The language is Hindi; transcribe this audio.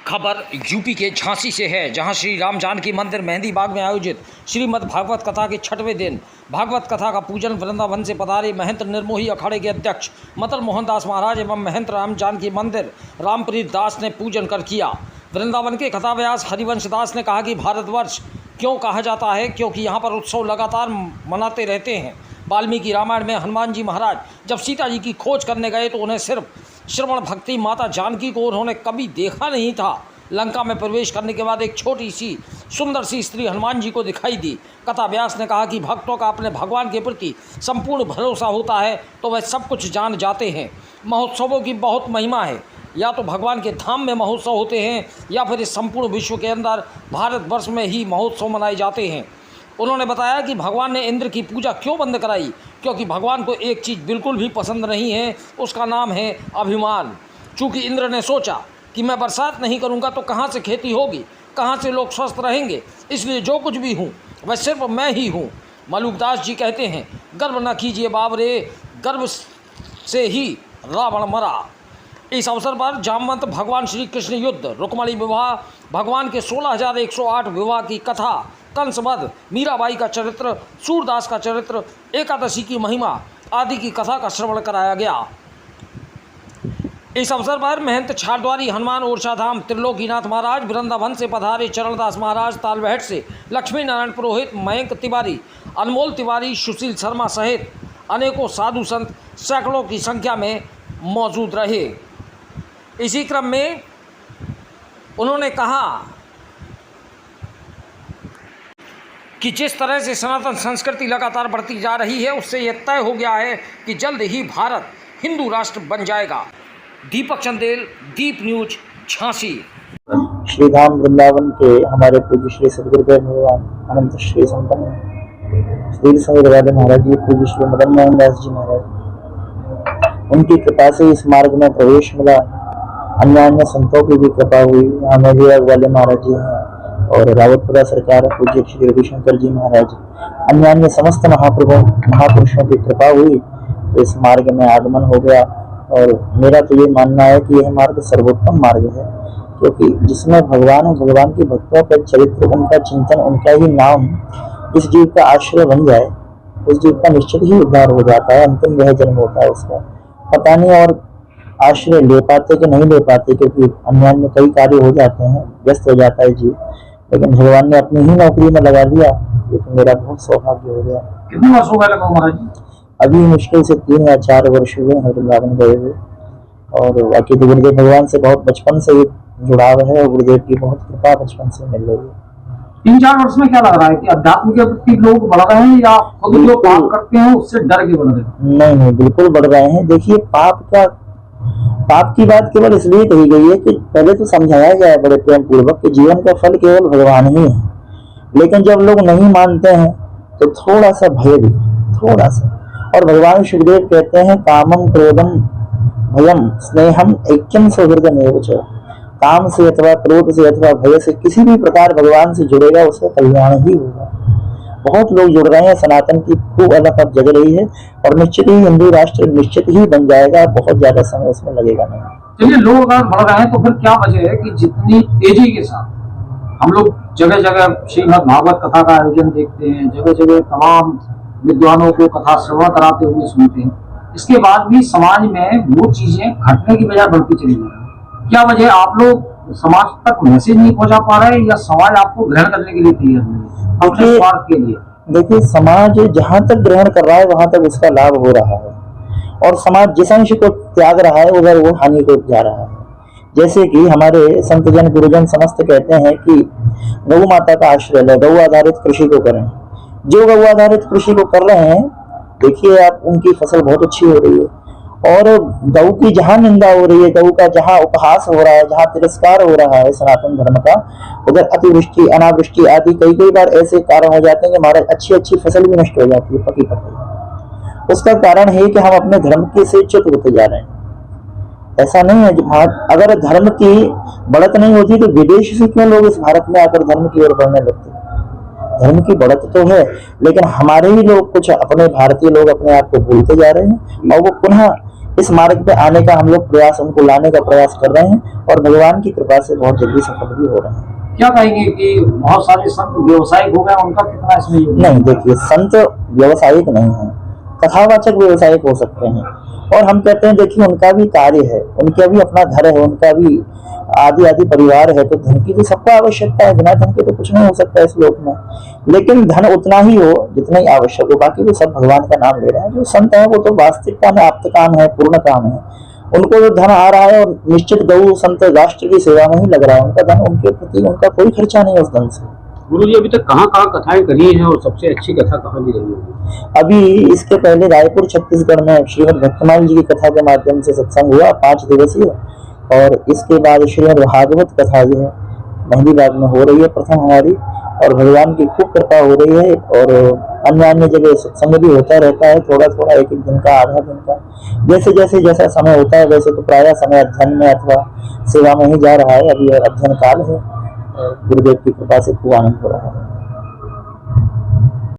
खबर यूपी के झांसी से है, जहां श्री राम जानकी मंदिर मेहंदी बाग में आयोजित श्रीमद् भागवत कथा के 6वें दिन भागवत कथा का पूजन वृंदावन से पधारे महंत निर्मोही अखाड़े के अध्यक्ष मदन मोहन दास महाराज एवं महंत राम जानकी मंदिर रामप्रीत दास ने पूजन कर किया। वृंदावन के कथाव्यास हरिवंश दास ने कहा कि भारतवर्ष क्यों कहा जाता है, क्योंकि यहाँ पर उत्सव लगातार मनाते रहते हैं। वाल्मीकि रामायण में हनुमान जी महाराज जब सीता जी की खोज करने गए तो उन्हें सिर्फ श्रवण भक्ति माता जानकी को उन्होंने कभी देखा नहीं था। लंका में प्रवेश करने के बाद एक छोटी सी सुंदर सी स्त्री हनुमान जी को दिखाई दी। कथा व्यास ने कहा कि भक्तों का अपने भगवान के प्रति संपूर्ण भरोसा होता है तो वह सब कुछ जान जाते हैं। महोत्सवों की बहुत महिमा है, या तो भगवान के धाम में महोत्सव होते हैं या फिर इस संपूर्ण विश्व के अंदर भारतवर्ष में ही महोत्सव मनाए जाते हैं। उन्होंने बताया कि भगवान ने इंद्र की पूजा क्यों बंद कराई, क्योंकि भगवान को एक चीज़ बिल्कुल भी पसंद नहीं है, उसका नाम है अभिमान। चूँकि इंद्र ने सोचा कि मैं बरसात नहीं करूँगा तो कहाँ से खेती होगी, कहाँ से लोग स्वस्थ रहेंगे, इसलिए जो कुछ भी हूँ वह सिर्फ मैं ही हूँ। मलुकदास जी कहते हैं, गर्व न कीजिए बाबरे, गर्व से ही रावण मरा। इस अवसर पर जामवंत भगवान श्री कृष्ण युद्ध, रुक्मणी विवाह, भगवान के 16,108 विवाह की कथा, कंसवध, मीराबाई का चरित्र, सूरदास का चरित्र, एकादशी की महिमा आदि की कथा का श्रवण कराया गया। इस अवसर पर महंत छारद्वारी हनुमान ओरछा धाम त्रिलोकीनाथ महाराज, वृंदावन से पधारे चरणदास महाराज, तालबेहट से लक्ष्मी नारायण पुरोहित, मयंक तिवारी, अनमोल तिवारी, सुशील शर्मा सहित अनेकों साधु संत सैकड़ों की संख्या में मौजूद रहे। इसी क्रम में उन्होंने कहा कि जिस तरह से सनातन संस्कृति लगातार बढ़ती जा रही है, उससे यह तय हो गया है कि जल्द ही भारत हिंदू राष्ट्र बन जाएगा। दीपक चंदेल, दीप न्यूज, झांसी। श्री धाम वृंदावन के हमारे पूज्य श्री सदगुरुदेव भगवान अनंत श्री संपन्न श्री समीर वाले महाराज जी, पूज्य श्री मदन मोहन दास जी महाराज, उनकी कृपा से इस मार्ग में प्रवेश मिला। अन्य अन्य संतों की भी कृपा हुई। यहाँ मेघियाग वाले महाराज जी हैं और रावतपुरा सरकार पूज्य श्री रविशंकर जी महाराज, अन्य अन्य समस्त महापुरुषों की कृपा हुई तो इस मार्ग में आगमन हो गया। और मेरा तो ये मानना है कि यह मार्ग सर्वोत्तम मार्ग है, क्योंकि जिसमें भगवान और भगवान के भक्तों का चरित्र, उनका चिंतन, उनका ही नाम इस जीव का आश्रय बन जाए, उस जीव का निश्चित ही उद्धार हो जाता है। अंतिम वह जन्म होता है उसका। पता नहीं और आश्रय ले पाते कि नहीं ले पाते, क्योंकि अन्य कई कार्य हो जाते हैं, व्यस्त हो जाता है जीव, लेकिन भगवान ने अपनी ही नौकरी में लगा दिया, ये तो मेरा बहुत सौभाग्य हो गया। कितने वर्ष हो गए लगा महाराज जी? अभी मुश्किल से 3 या 4 वर्ष हुए हैं वृंदावन गए हुए। और बाकी तो गुरुदेव भगवान से बहुत बचपन से जुड़ाव है और गुरुदेव की बहुत कृपा बचपन से मिल रही है। 3-4 वर्ष में क्या लग रहा है कि अध्यात्म के प्रति लोग बढ़ रहे हैं या खुद जो पाप करते हैं उससे डर के बढ़ रहे हैं? नहीं, बिल्कुल बढ़ रहे हैं। देखिए, पाप की बात केवल इसलिए कही गई है कि पहले तो समझाया गया है बड़े प्रेम पूर्वक कि जीवन का फल केवल भगवान ही है, लेकिन जब लोग नहीं मानते हैं तो थोड़ा सा भय भी, थोड़ा सा। और भगवान सुखदेव कहते हैं, कामम क्रोधम भयम स्नेहम ऐक्यम सौहृदमेव च। काम से अथवा क्रोध से अथवा भय से किसी भी प्रकार भगवान से जुड़ेगा उसका कल्याण ही होगा। बहुत लोग जुड़ रहे हैं, सनातन की खूब अलग अब जग रही है और निश्चित ही हिंदू राष्ट्र निश्चित ही बन जाएगा। बहुत ज्यादा समय उसमें लगेगा नहीं। चलिए, लोग अगर बढ़ रहे हैं तो फिर क्या वजह है कि जितनी तेजी के साथ हम लोग जगह जगह श्रीमद् भागवत कथा का आयोजन देखते हैं, जगह जगह तमाम विद्वानों को कथा श्रवण कराते हुए सुनते हैं, इसके बाद भी समाज में वो चीजें घटने की बजाय बढ़ती चली जा रही है। क्या वजह? आप लोग समाज तक मैसेज नहीं पहुंचा पा रहे या समाज आपको ग्रहण करने के लिए तैयार नहीं है स्वार्थ के लिए? देखिए, समाज जहां तक ग्रहण कर रहा है वहां तक उसका लाभ हो रहा है, और समाज जिस अंश को त्याग रहा है उधर वो हानि को जा रहा है। जैसे कि हमारे संतजन गुरुजन समस्त कहते हैं कि गौ माता का आश्रय ले, गौ आधारित कृषि को करें। जो गौ आधारित कृषि को कर रहे हैं, देखिए आप, उनकी फसल बहुत अच्छी हो रही है। और गौ की जहां निंदा हो रही है, गौ का जहां उपहास हो रहा है, जहां तिरस्कार हो रहा है सनातन धर्म का, उधर अतिवृष्टि, अनावृष्टि आदि कई बार ऐसे कारण हो जाते हैं कि हमारे अच्छी फसल भी नष्ट हो जाती है, पकी पकी। उसका कारण है कि हम अपने धर्म के से च्युत होते जा रहे हैं। ऐसा नहीं है, अगर धर्म की बढ़त नहीं होती तो विदेश से क्यों लोग इस भारत में आकर धर्म की ओर बढ़ने लगते? धर्म की बढ़त तो है, लेकिन हमारे ही लोग, कुछ अपने भारतीय लोग अपने आप को भूलते जा रहे हैं और वो पुनः इस मार्ग पे आने का हम लोग प्रयास, उनको लाने का प्रयास कर रहे हैं और भगवान की कृपा से बहुत जल्दी सफल भी हो रहे हैं। क्या कहेंगे कि बहुत सारे संत व्यवसायिक हो गए, उनका कितना इसमें योगदान? नहीं, देखिए, संत व्यवसायिक नहीं है, कथावाचक व्यवसायिक हो सकते हैं। और हम कहते हैं, देखिए, उनका भी कार्य है, उनका भी अपना घर है, उनका भी आदि परिवार है, तो धन की तो सबको आवश्यकता है, बिना धन के तो कुछ नहीं हो सकता इस लोक में। लेकिन धन उतना ही हो जितना ही आवश्यक हो, बाकी वो सब भगवान का नाम ले रहे हैं। जो संत है वो तो वास्तविकता में आप्त काम है, पूर्ण काम है। उनको जो धन आ रहा है और निश्चित गौ संत राष्ट्र की सेवा में ही लग रहा है, उनका धन, उनके प्रति उनका कोई खर्चा नहीं है उस धन से। गुरु जी, अभी तक कहाँ कहाँ कथाएं करी हैं और सबसे अच्छी कथा कहाँ की रही है? अभी इसके पहले रायपुर छत्तीसगढ़ में श्रीमद भक्तमाल जी की कथा के माध्यम से सत्संग हुआ 5 दिवसीय, और इसके बाद श्रीमद भागवत कथा जो है मेहंदी बाग में हो रही है प्रथम हमारी, और भगवान की खूब कृपा हो रही है। और अन्य जगह सत्संग भी होता रहता है, थोड़ा थोड़ा, एक दिन का, आधा दिन का, जैसे जैसा समय होता है। वैसे तो प्रायः समय अध्ययन में अथवा सेवा में ही जा रहा है, अभी अध्ययन काल है, और गुरुदेव की कृपा से खूब आनंद हो रहा है।